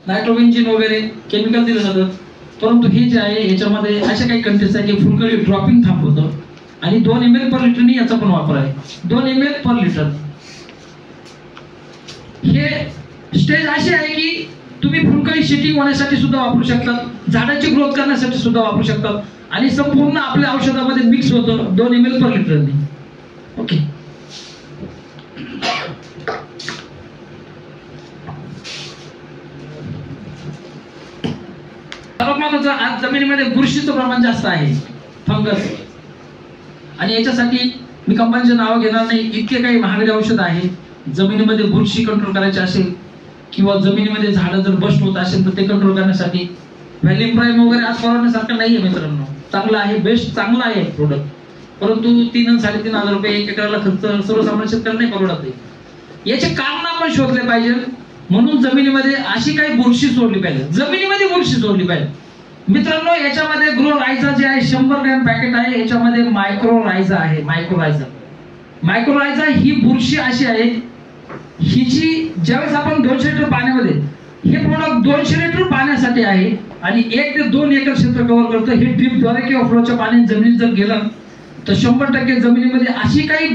Nitrobenzene वगैरे chemical दिलं जातं, परंतु हे जे आहे याच्यामध्ये अशा काही कंटेंट्स आहे की फुलकळी ड्रॉपिंग थांबवतं आणि 2 ml पर लिटरनी याचा पण वापर आहे. 2 ml पर लिटर. हे स्टेज अशी आहे की तुम्ही फुलकळी शेटिंग होण्यासाठी सुद्धा वापरू शकतात, झाडाची ग्रोथ करण्यासाठी सुद्धा वापरू शकतात आणि संपूर्ण आपल्या औषधामध्ये मिक्स होतं 2 ml पर लिटरनी. ओके. आज जमिनीमध्ये बुरशीचं प्रमाण जास्त आहे, फंगस, आणि याच्यासाठी मी कंपनीचे नाव घेणार नाही. इतके काही महागडे औषध आहे. जमिनीमध्ये बुरशी कंट्रोल करायची असेल किंवा जमिनीमध्ये झाडं जर बस्ट होत असेल तर ते कंट्रोल करण्यासाठी व्हॅल्यूम प्राईम वगैरे आज फवारण्यासारखं नाहीये मित्रांनो. चांगला आहे, बेस्ट चांगला आहे प्रोडक्ट, परंतु 3 आणि 3.5 रुपये 1 एकराला खर्च सर्वसामान्य शेतकऱ्याला नाही परवडत आहे. याचे कारण आपण शोधले पाहिजे. म्हणून जमिनीमध्ये अशी काही बुरशी सोडली पाहिजे, जमिनीमध्ये बुरशी सोडली पाहिजे. मित्रांनो याच्यामध्ये ग्रो रायझा जे आहे 100 ग्रॅम पॅकेट आहे, याच्यामध्ये मायक्रो रायझा आहे. मायक्रो रायझा ही बुरशी अशी आहे, हिची ज्यावेळेस आपण 200 लिटर पाण्यामध्ये, हे प्रोडक्ट 200 लिटर पाण्यासाठी आहे आणि 1 ते 2 एकर क्षेत्र कव्हर करतं. हे ड्रिपद्वारे किंवा फ्लोच्या पाण्याने जमिनीत जर गेलं तर 100% जमिनीमध्ये अशी काही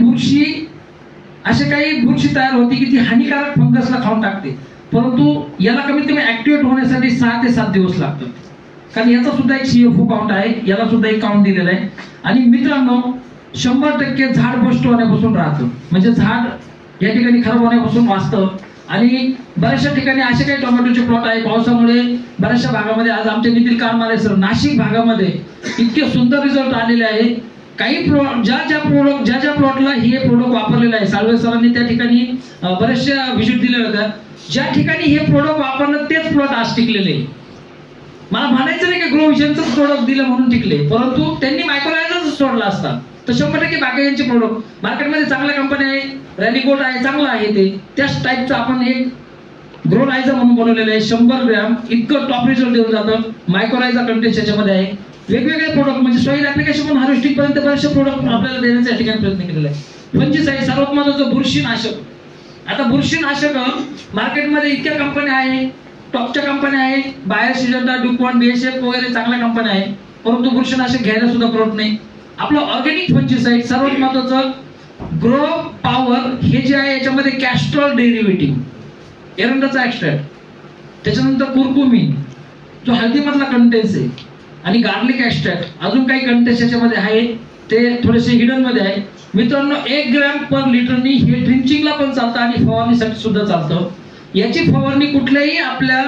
बुरशी तयार होती की ती हानिकारक फंगसला खाऊन टाकते. परंतु याला कमीत कमी ऍक्टिव्हेट होण्यासाठी 6 ते 7 दिवस लागतात, कारण याचा सुद्धा एक CFO काउंट आहे, याला सुद्धा एक काउंट दिलेला आहे. आणि मित्रांनो 100% झाड बस्ट होण्यापासून राहतं, म्हणजे झाड या ठिकाणी खराब होण्यापासून वाचतं. आणि बऱ्याचशा ठिकाणी असे काही टोमॅटोचे प्लॉट आहे, पावसामुळे बऱ्याचशा भागामध्ये, आज आमचे नितीन काळमाले सर नाशिक भागामध्ये इतके सुंदर रिझल्ट आलेले आहे. काही ज्या प्लॉटला हे प्रोडक्ट वापरलेलं आहे, साळवे सरांनी त्या ठिकाणी बऱ्याचशा व्हिजिट दिल्या होत्या, ज्या ठिकाणी हे प्रोडक्ट वापरलं तेच प्लॉट आज टिकलेले. मला म्हणायचं नाही की ग्रो विजनचं प्रोडक्ट दिलं म्हणून टिकले, परंतु त्यांनी मायक्रोरायझाच सोडला असता तर 100% बाकीचे प्रोडक्ट मार्केटमध्ये चांगल्या कंपनी आहे, रॅलिकोट आहे, चांगला आहे, ते त्याच टाईपचं आपण एक ग्रो रायझा म्हणून बनवलेलं आहे. 100 ग्रॅम इतकं टॉप रिझल्ट देऊन जातं. मायक्रोरायझा कंटेंट याच्यामध्ये आहे. वेगवेगळे प्रोडक्ट म्हणजे सॉइल ऍप्लिकेशन पण हार्वेस्टिंग पर्यंत बरेचसे प्रोडक्ट आपल्याला देण्याचा या ठिकाणी प्रयत्न केलेला आहे. फंजिसाइड सर्वात महत्त्वाचं बुरशीनाशक. आता बुरशीनाशक मार्केटमध्ये इतक्या कंपन्या आहे, टॉपच्या कंपन्या आहे, बायर सिजंटा, डुपॉन्ट, BASF वगैरे चांगल्या कंपन्या आहे, परंतु बुरशीनाशक घ्यायला सुद्धा परवडत नाही. आपलं ऑर्गॅनिक फंजिसाइड सर्वात महत्त्वाचं ग्रो पॉवर हे जे आहे, याच्यामध्ये कॅस्ट्रॉल डेरिव्हेटिव्ह, एरंडाचा एक्स्ट्रॅक्ट, त्याच्यानंतर कुरकुमिन जो हळदीमधला कंटेन्स आहे, आणि गार्लिक एक्स्ट्रॅक्ट, अजून काही कंटेन्स याच्यामध्ये आहे, ते थोडेसे हिडन मध्ये आहे. मित्रांनो 1 ग्रॅम पर लिटरनी हे ड्रिंचिंगला पण चालतं आणि फवारणीसाठी सुद्धा चालतं. याची फवारणी कुठल्याही आपल्या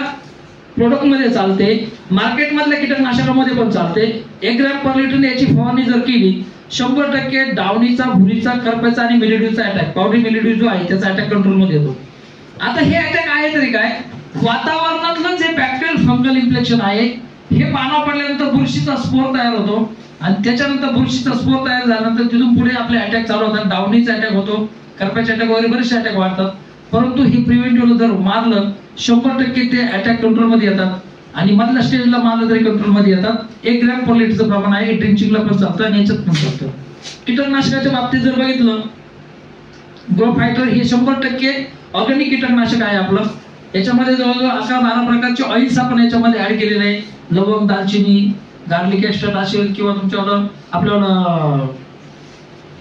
प्रोडक्ट मध्ये चालते, मार्केटमधल्या कीटकनाशकामध्ये पण चालते. 1 ग्रॅम पर लिटरने याची फवारणी जर केली 100% डावणीचा, भुरीचा, करप्याचा आणि मिलीड्यूचा अटॅक, पावडरी मिलीड्यू जो आहे त्याचा अटॅक कंट्रोल मध्ये येतो. आता हे अटॅक आहे तरी काय, वातावरणातलं जे बॅक्टेरियल फंगल इन्फ्लेक्शन आहे हे पानावर पडल्यानंतर बुरशीचा स्पोर तयार होतो आणि त्याच्यानंतर बुरशीचा स्पोर तयार झाल्यानंतर तिथून पुढे आपले अटॅक चालू होतात. डावणीचा अटॅक होतो, करप्याचा अटॅक वगैरे बरेचसे अटॅक वाढतात. परंतु ही प्रिव्हेंटिव्हला जर मारलं 100% ते अटॅक कंट्रोल मध्ये येतात आणि मधल्या स्टेजला मारलं तरी कंट्रोल मध्ये येतात. 1 ग्रॅम पर लिटरचं प्रमाण आहे, ड्रिंचिंगला पण चालतं आणि याच्यात पण चालतं. कीटकनाशकाच्या बाबतीत जर बघितलं, ग्रो फायटर हे 100% ऑर्गॅनिक कीटकनाशक आहे आपलं. याच्यामध्ये जवळजवळ 11-12 प्रकारचे ऑइल्स आपण याच्यामध्ये ऍड केलेले आहे. लवंग, दालचिनी, गार्लिक एक्स्ट्रॅक्ट असेल किंवा तुमच्याकडं आपल्याला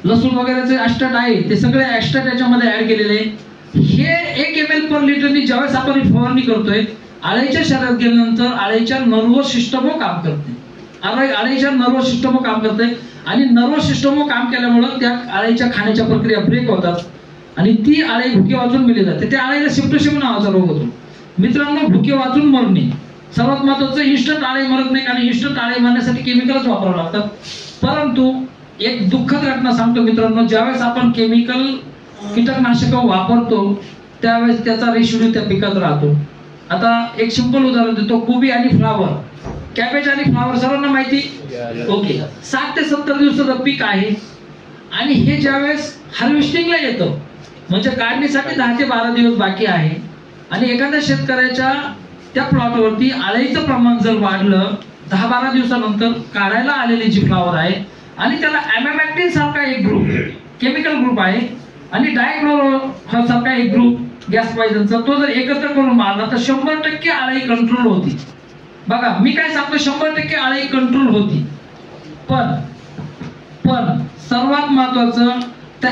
लसूण वगैरेचे एक्स्ट्रॅक्ट आहे, ते सगळे एक्स्ट्रॅक्ट याच्यामध्ये ऍड केलेले. हे 1 ml पर लिटरनी ज्यावेळेस आपण फवारणी करतोय, आळीच्या शरीरात गेल्यानंतर आळीच्या नर्वस सिस्टमवर काम करते. आळीच्या नर्वस सिस्टमवर काम करते आणि नर्वस सिस्टमवर काम केल्यामुळे त्या आळीच्या खाण्याच्या प्रक्रिया ब्रेक होतात आणि ती आळी भुके वाचून मेली जाते. त्या आळीला सिप्टोसिस नावाचा रोग होतो. मित्रांनो भुके वाचून मरणे सर्वात महत्वाचं. इन्स्टंट आळी मरत नाही, कारण इन्स्टंट आळी मारण्यासाठी केमिकलच वापरावं लागतात. परंतु एक दुःखद घटना सांगतो मित्रांनो, ज्यावेळेस आपण केमिकल कीटकनाशक वापरतो त्यावेळेस त्याचा रेशिड्यू त्या पिकात राहतो. आता एक सिंपल उदाहरण देतो, कोबी आणि फ्लावर, कॅबेज आणि फ्लावर सर्वांना माहिती. ओके, 7 ते 70 दिवसाचं पीक आहे आणि हे ज्यावेळेस हार्वेस्टिंगला येतं म्हणजे काढणीसाठी 10 ते 12 दिवस बाकी आहे आणि एखाद्या शेतकऱ्याच्या त्या प्लॉटवरती आळीचं प्रमाण जर वाढलं 10-12 दिवसानंतर काढायला आलेली जी फ्लावर आहे आणि त्याला ॲमेबॅक्टिन सारखा एक ग्रुप केमिकल ग्रुप आहे आणि डायक्लोरो सारखा एक ग्रुप गॅस पॉइझनचा, तो जर एकत्र करून मारला तर 100% आळी कंट्रोल होती. बघा मी काय सांगतो, 100% आळी कंट्रोल होती. पण सर्वात महत्वाचं त्या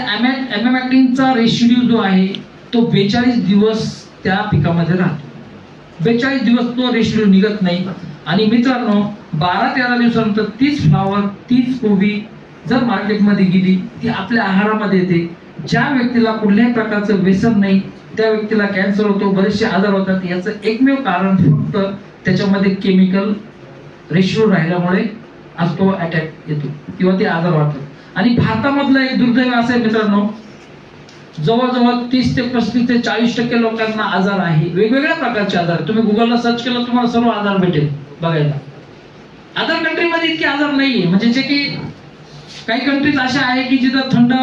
एमॅमेक्टिनचा रेशिड्यू जो आहे तो 42 दिवस त्या पिकामध्ये राहतो. 42 दिवस तो रेशिड्यू निघत नाही. आणि मित्रांनो 12-13 दिवसानंतर तीच फ्लावर, तीच कोबी जर मार्केटमध्ये गेली ती आपल्या आहारामध्ये येते. ज्या व्यक्तीला कुठल्याही प्रकारचं व्यसन नाही त्या व्यक्तीला कॅन्सर होतो, बरेचसे आजार होतात. याचं एकमेव कारण फक्त त्याच्यामध्ये केमिकल रेशिओ राहिल्यामुळे आज तो अटॅक येतो किंवा ते आजार वाढतात. आणि भारतामधलं एक दुर्दैव असं आहे मित्रांनो, जवळजवळ 30 ते 35 ते 40% लोकांना आजार आहे, वेगवेगळ्या प्रकारचे आजार. तुम्ही गुगलला सर्च केलं तुम्हाला सर्व आजार भेटेल बघायला. अदर कंट्रीमध्ये इतके आजार नाहीये, म्हणजे जे की काही कंट्रीज अशा आहे की जिथं थंड,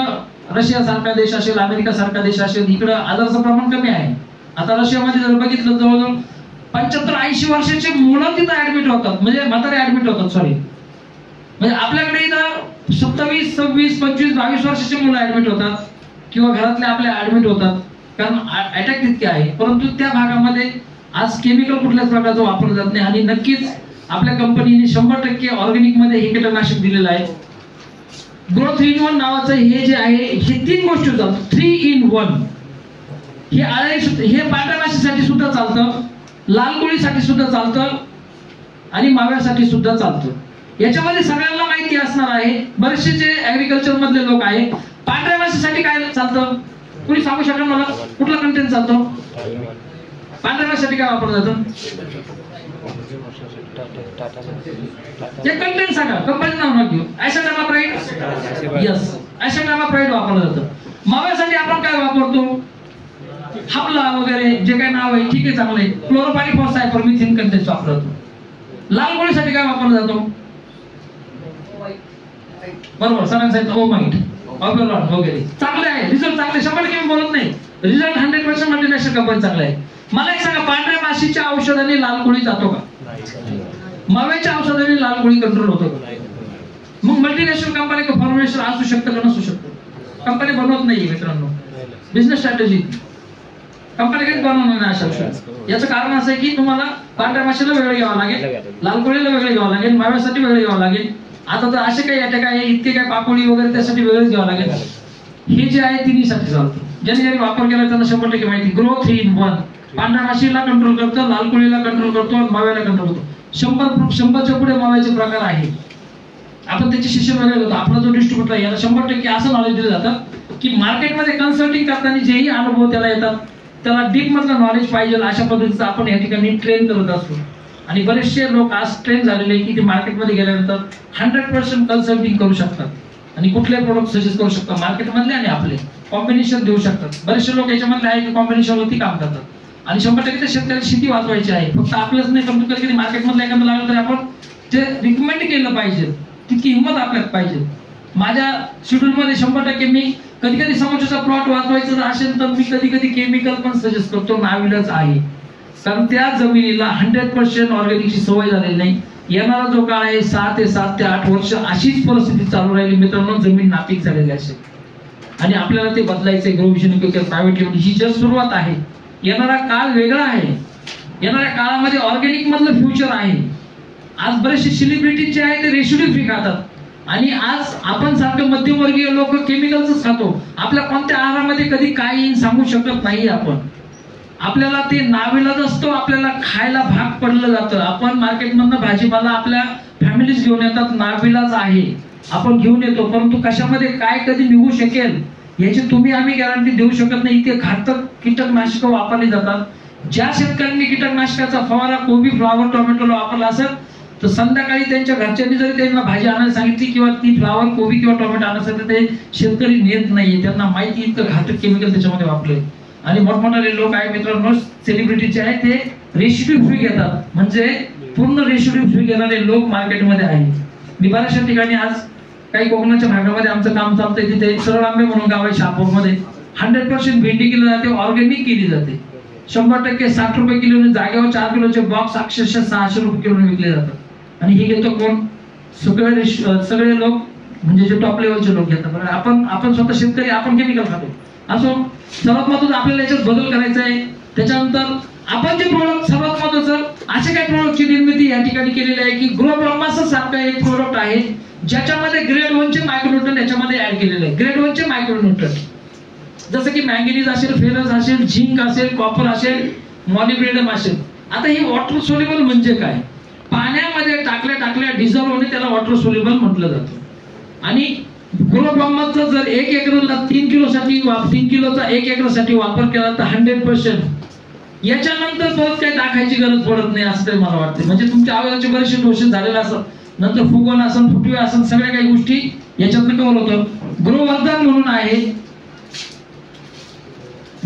रशिया सारखा देश असेल, अमेरिका सारखा देश असेल, इकडं आजाराचं प्रमाण कमी आहे. आता रशियामध्ये जर बघितलं जवळजवळ 75-80 वर्षाचे मुलं तिथं ऍडमिट होतात, म्हणजे म्हातारे ऍडमिट होतात, सॉरी. म्हणजे आपल्याकडे इथं 27, 26, 25, 22 वर्षाचे मुलं ऍडमिट होतात किंवा घरातले आपले ऍडमिट होतात, कारण अटॅक तितके आहे. परंतु त्या भागामध्ये आज केमिकल कुठल्याच प्रकारचं वापरलं जात नाही. आणि नक्कीच आपल्या कंपनीने 100% ऑर्गॅनिक मध्ये हे कीटकनाशक दिलेलं आहे. ग्रो 3-in-1 नावाचं हे जे आहे, हे 3 गोष्टी चालतात. 3-in-1 हे हे पांढऱ्या माशीसाठी सुद्धा चालतं, लाल कोळीसाठी सुद्धा चालतं आणि माव्यासाठी सुद्धा चालतं. याच्यामध्ये सगळ्यांना माहिती असणार आहे, बरेचसे जे ऍग्रिकल्चर मधले लोक आहे, पांढऱ्या माशीसाठी काय चालतं कोणी सांगू शकेल मला? कुठला कंटेंट चालतो पांढऱ्या माशीसाठी? काय वापरलं जातं? जे कंटेंट सांगा, कंपनी नाव नका घेऊ. ॲशोडामाप्राइड, यस, ॲशोडामाप्राइड वापरलं जातं. माव्यासाठी आपण काय वापरतो? हापला वगैरे जे काही नाव आहे ठीक आहे, चांगलं आहे. क्लोरोपायरिफॉस सायपरमिथिन कंटेंट वापरलं जातो. लाल कोळीसाठी काय वापरला जातो? बरोबर, सरांनी सांगितलं ओमाइट, ऑपेरॉन वगैरे. चांगले आहे, रिझल्ट चांगले, 100% मी बोलत नाही, रिझल्ट 100% मल्टीनॅशनल कंपनी चांगला आहे. मला एक सांगा, पांढऱ्या माशीच्या औषधाने लाल कोळी जातो का? माव्याच्या औषधाने लाल कोळी कंट्रोल होतो का? मग मल्टीनॅशनल कंपनी का फॉर्म्युलेशन असू शकतं का नसू शकतं? कंपनी बनवत नाही मित्रांनो, बिझनेस स्ट्रॅटेजी. कंपनी काही बनवणार नाही अशा औषध. याचं कारण असं आहे की तुम्हाला पांढऱ्या माशीला वेगळं घ्यावं लागेल, लाल कोळीला वेगळं घ्यावं लागेल, माव्यासाठी वेगळं घ्यावं लागेल. आता तर असे काही अटॅक आहे, इतके काय पाकोळी वगैरे त्यासाठी वेगळंच घ्यावं लागेल. हे जे आहे तिन्हीसाठी चालतं. ज्यांनी वापर केला त्यांना 100% माहिती. ग्रो 3-in-1 पांढऱ्या माशीला कंट्रोल करतो, लाल कोळीला कंट्रोल करतो, माव्याला कंट्रोल करतो. 100च्या पुढे माव्याचे प्रकार आहे. आपण त्याचे शिक्षण वगैरे होतो. आपला जो डिस्ट्रीब्युटर आहे याला 100% असं नॉलेज दिलं जातं की मार्केटमध्ये कन्सल्टिंग करताना जेही अनुभव त्याला येतात, त्याला डीप मधलं नॉलेज पाहिजे अशा पद्धतीचं आपण या ठिकाणी ट्रेन करत असतो. आणि बरेचसे लोक आज ट्रेन झालेले की ते मार्केटमध्ये गेल्यानंतर 100% कन्सल्टिंग करू शकतात आणि कुठले प्रोडक्ट सजेस्ट करू शकतात, मार्केटमधले आणि आपले कॉम्बिनेशन देऊ शकतात. बरेचसे लोक याच्यामधले आहे की कॉम्बिनेशनवरती काम करतात आणि 100% शेतकऱ्याची शेती वाचवायची आहे. फक्त आपलंच नाही, पण कधी मार्केटमधलं एखादं लागलं तरी आपण जे रिकमेंड केलं पाहिजे तितकी हिंमत आपल्यात पाहिजे. माझ्या शेड्यूलमध्ये 100% मी कधी समोरचा प्लॉट वाचवायचा जर असेल तर मी कधी केमिकल पण सजेस्ट करतो, नाविलाज आहे. कारण त्या जमिनीला 100% ऑर्गॅनिकची सवय झालेली नाही. येणारा जो काळ आहे 6 ते 8 वर्ष अशीच परिस्थिती चालू राहिली मित्रांनो, जमीन नापीक झालेली असेल आणि आपल्याला ते बदलायचंय. ग्रो विजन प्रायव्हेट लिमिटेड ही जस्ट सुरुवात आहे. येणारा काळ वेगळा आहे. येणाऱ्या काळामध्ये ऑर्गॅनिक मधलं फ्युचर आहे. आज बरेचसे सेलिब्रिटी जे आहे ते रेसिड्यू फ्री खातात आणि आज आपण सारखं मध्यमवर्गीय लोक केमिकलच खातो. आपल्या कोणत्या आहारामध्ये कधी काय येईल सांगू शकत नाही आपण. आपल्याला ते नाविलाज असतो, आपल्याला खायला भाग पडलं जातं. आपण मार्केटमधनं भाजीपाला आपल्या फॅमिलीज घेऊन येतात, नाविलाज आहे, आपण घेऊन येतो. परंतु कशामध्ये काय कधी निघू शकेल याची तुम्ही आम्ही गॅरंटी देऊ शकत नाही. इथे घातक कीटकनाशकं वापरली जातात. ज्या शेतकऱ्यांनी कीटकनाशकाचा फवारा कोबी, फ्लावर, टोमॅटोला वापरला असेल तर संध्याकाळी त्यांच्या घरच्यांनी जरी त्यांना भाजी आणायला सांगितली किंवा ती फ्लावर, कोबी किंवा टोमॅटो आणायसाठी ते शेतकरी नेत नाहीये. त्यांना माहिती इतकं घातक केमिकल त्याच्यामध्ये वापरले. आणि मोठमोठाले लोक आहे मित्रांनो, सेलिब्रिटीचे आहे, ते रेसिड्यू फ्री घेतात. म्हणजे पूर्ण रेसिड्यू फ्री घेणारे लोक मार्केटमध्ये आहे. मी बऱ्याचशा ठिकाणी आज काही कोकणाच्या भागामध्ये आमचं काम चालतंय. तिथे सरळ आंबे म्हणून गाव आहे शहापूरमध्ये, 100% भेंडी केली जाते, ऑर्गॅनिक केली जाते. 100% 60 रुपये किलोने जागेवर 4 किलोचे बॉक्स अक्षरशः 600 रुपये किलोने विकले जातात. आणि हे घेतो कोण? सगळे लोक, म्हणजे जे टॉप लेवलचे लोक घेतात. आपण स्वतः शेतकरी, आपण केमिकल खातो. असो, सर्वात महत्त्वाचं आपल्याला याच्यात बदल करायचा आहे. त्याच्यानंतर आपण जे प्रोडक्ट, सर्वात महत्त्वाचं असे काही प्रोडक्टची निर्मिती या ठिकाणी केलेली आहे की ग्रो ब्रह्मास्त्र सारखं एक प्रोडक्ट आहे ज्याच्यामध्ये ग्रेड 1 चे मायक्रोन्यूट्रन याच्यामध्ये ऍड केलेले आहे. ग्रेड 1 चे मायक्रोन्यूट्रन जसं की मॅंगनीज असेल, फेरस असेल, झिंक असेल, कॉपर असेल, मॉलिब्डेनम असेल. आता ही वॉटर सोल्युबल म्हणजे काय? पाण्यामध्ये टाकल्या डिझॉल्व्ह होणे त्याला वॉटर सोल्युबल म्हटलं जातं. आणि ग्रो ब्रह्माचा जर 1 एकरला 3 किलोचा 1 एकरसाठी वापर केला तर 100%. याच्यानंतर परत काही टाकायची गरज पडत नाही असं मला वाटते. म्हणजे तुमच्या आवाजाचे बरेचसे डोसेस झालेले असतात, नंतर फुगवण असेल, फुटवे असेल, सगळ्या काही गोष्टी याच्यातनं कव्हर होतं. ग्रोवर्धन म्हणून आहे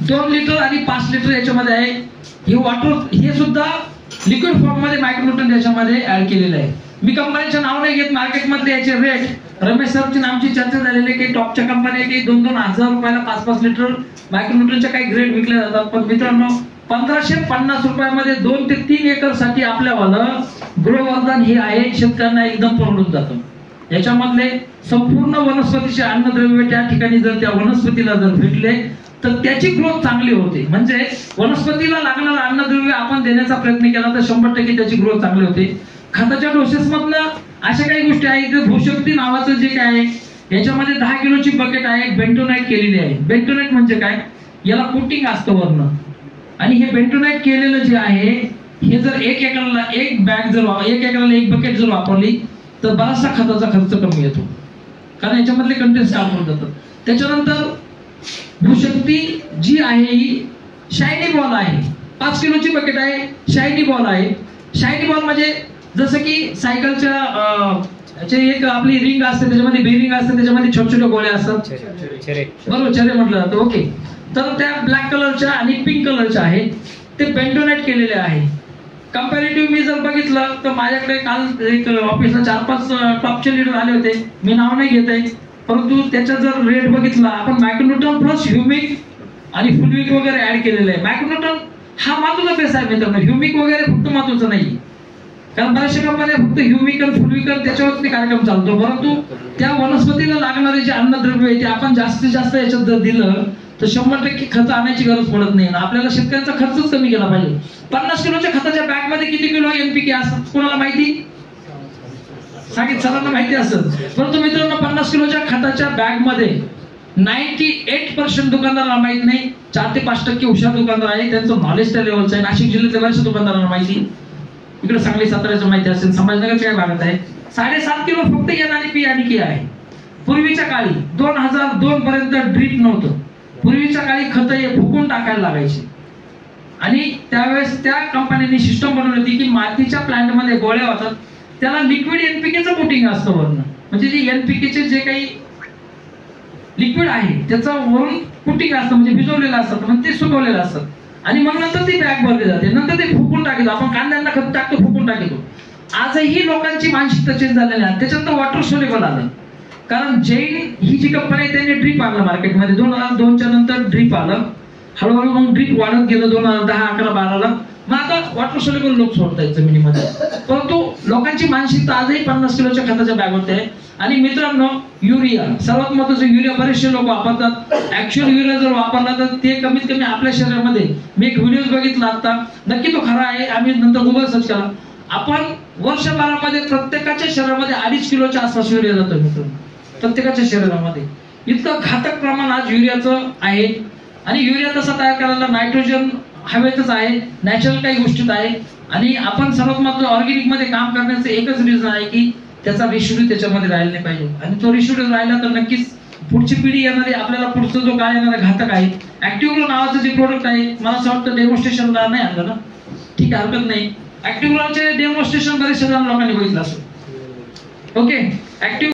2 लिटर आणि 5 लिटर याच्यामध्ये आहे. हे वॉटर, हे सुद्धा लिक्विड फॉर्म मध्ये मायक्रोन्यूट्रन याच्यामध्ये ऍड केलेलं आहे. मी कंपनीचं नाव नाही घेत, मार्केटमध्ये याचे रेट रमेश सरची नामची चर्चा झालेली आहे की टॉपच्या कंपन्या की 2-2 हजार रुपयाला 5-5 लिटर मायक्रोन्यूट्रनच्या काही ग्रेड विकले जातात. पण मित्रांनो 1550 रुपयामध्ये 2 ते 3 एकर साठी आपल्यावालं ग्रोवर्धन हे आहे, शेतकऱ्यांना एकदम परवडून जातं. याच्यामधले संपूर्ण वनस्पतीचे अन्नद्रव्य त्या ठिकाणी जर त्या वनस्पतीला जर भेटले तर त्याची ग्रोथ चांगली होते. म्हणजे वनस्पतीला लागणारं अन्नद्रव्य आपण देण्याचा प्रयत्न केला तर 100% त्याची ग्रोथ चांगली होते. खताच्या डोसेस मधनं अशा काही गोष्टी आहेत. भूशक्ती नावाचं जे काय आहे याच्यामध्ये 10 किलोची बकेट आहे, बेंटोनाइट केलेली आहे. बेंटोनाइट म्हणजे काय? याला कोटिंग असतं वरनं. आणि हे बेंटोनाइट केलेलं जे आहे हे जर 1 एकरला 1 बॅग जर 1 एकरला 1 बकेट जर वापरली तर बराचसा खताचा खर्च कमी येतो, कारण याच्यामधले कंटेंट्स काढून जातात. त्याच्यानंतर भूशक्ती जी आहे ही शायनी बॉल आहे, 5 किलोची बकेट आहे, शायनी बॉल आहे. शायनी बॉल म्हणजे जसं की सायकलच्या एक आपली रिंग असते, त्याच्यामध्ये बेरिंग असते, त्याच्यामध्ये छोटे छोटे गोळे असतात, बरोबर, चरे म्हटलं जातं. ओके, तर त्या ब्लॅक कलरच्या आणि पिंक कलरच्या आहेत, ते बेंटोनाइट केलेले आहे. कंपॅरेटिव्ह मी जर बघितलं तर माझ्याकडे काल एक ऑफिसला 4-5 टॉपचे लीडर आले होते, मी नाव नाही घेत आहे, परंतु त्याचा जर रेट बघितला आपण मायक्रोन्यूट्रन प्लस ह्युमिक आणि फुलविक वगैरे ऍड केलेलं आहे. मायक्रोन्यूट्रन हा महत्त्वाचा बेस आहे मित्रांनो, ह्युमिक वगैरे फक्त महत्त्वाचं नाही, कारण बऱ्याचशा कंपन्या फक्त ह्युमिक आणि फुलविक त्याच्यावरती कार्यक्रम चालतो, परंतु त्या वनस्पतीला लागणारे जे अन्नद्रव्य आहे ते आपण जास्तीत जास्त याच्यात जर दिलं तर 100% खत आणायची गरज पडत नाही. आपल्याला शेतकऱ्यांचा खर्चच कमी केला पाहिजे. 50 किलोच्या खताच्या बॅग मध्ये किती किलो एनपीके असतात कोणाला माहिती? सांगितलं, सर्वांना माहिती असेल. परंतु मित्रांनो 50 किलोच्या खताच्या बॅग मध्ये 98% दुकानदारांना माहित नाही. 4 ते 5% हुशार दुकानदार आहे, त्यांचं नॉलेज त्या लेवलचं आहे. नाशिक जिल्ह्यातल्या बऱ्याचशा दुकानदारांना माहिती, इकडे सांगली साताऱ्याचं माहिती असेल, संभाजीनगरच्या काय भागात आहे. 7.5 किलो फक्त एन आणि पी आणि के आहे. पूर्वीच्या काळी 2002 पर्यंत ड्रीप नव्हतं. पूर्वीच्या काळी खत हे फुकून टाकायला लागायचे आणि त्यावेळेस त्या कंपनीने सिस्टम बनवली होती की मातीच्या प्लांट मध्ये गोळ्या होतात, त्याला लिक्विड एनपीकेचं कोटिंग असतं वरून. म्हणजे जे एनपीकेचे जे काही लिक्विड आहे त्याचं वरून कोटिंग असतं, म्हणजे भिजवलेलं असतं, म्हणजे ते सुकवलेलं असतं आणि मग नंतर ती बॅग भरली जाते, नंतर ते फुकून टाकतो. आपण कांद्यांना खत टाकतो, फुकून टाकतो. आजही लोकांची मानसिकता चेंज झालेली आहे. त्याच्यानंतर वॉटर सोल्युबल आलं, कारण जैन ही जी कंपनी आहे त्यांनी ड्रीप आणलं मार्केटमध्ये. 2002च्या नंतर ड्रीप आलं, हळूहळू मग ड्रीप वाढत गेलं 2010, 11, 12ला. मग आता वॉटर सोल्युबल लोक सोडतायत जमिनीमध्ये, परंतु लोकांची मानसिकता आजही 50 किलोच्या खताच्या बॅग होते. आणि मित्रांनो युरिया सर्वात महत्त्वाचं, युरिया बरेचसे लोक वापरतात. ऍक्च्युअल युरिया जर वापरला तर ते कमीत कमी आपल्या शरीरामध्ये, मी एक व्हिडिओ बघितला आता, नक्की तो खरा आहे, आम्ही नंतर गुगल सर्च केला, आपण वर्षभरामध्ये प्रत्येकाच्या शरीरामध्ये 2.5 किलोच्या आसपास युरिया जातो मित्रांनो, प्रत्येकाच्या शरीरामध्ये. इतकं घातक प्रमाण आज युरियाचं आहे. आणि युरिया तसा तयार करायला नायट्रोजन हवेतच आहे, नॅचरल काही गोष्टीत आहे. आणि आपण सर्वात महत्त्वाचं ऑर्गॅनिक मध्ये काम करण्याचं एकच रिझन आहे की त्याचा रेशिड्यू त्याच्यामध्ये राहिला नाही पाहिजे. आणि तो रेशिड्यू राहिला तर नक्कीच पुढची पिढी येणारी आपल्याला पुढचा जो काळ येणारा घातक आहे. ऍक्टिव्ह नावाचं जे प्रोडक्ट आहे, मला असं वाटतं डेमॉन्स्ट्रेशनला नाही आणलं ना, ठीक आहे, हरकत नाही. ऍक्टिव्ह डेमॉन्स्ट्रेशन बरेचशा लोकांनी बघितलं असेल. Okay, active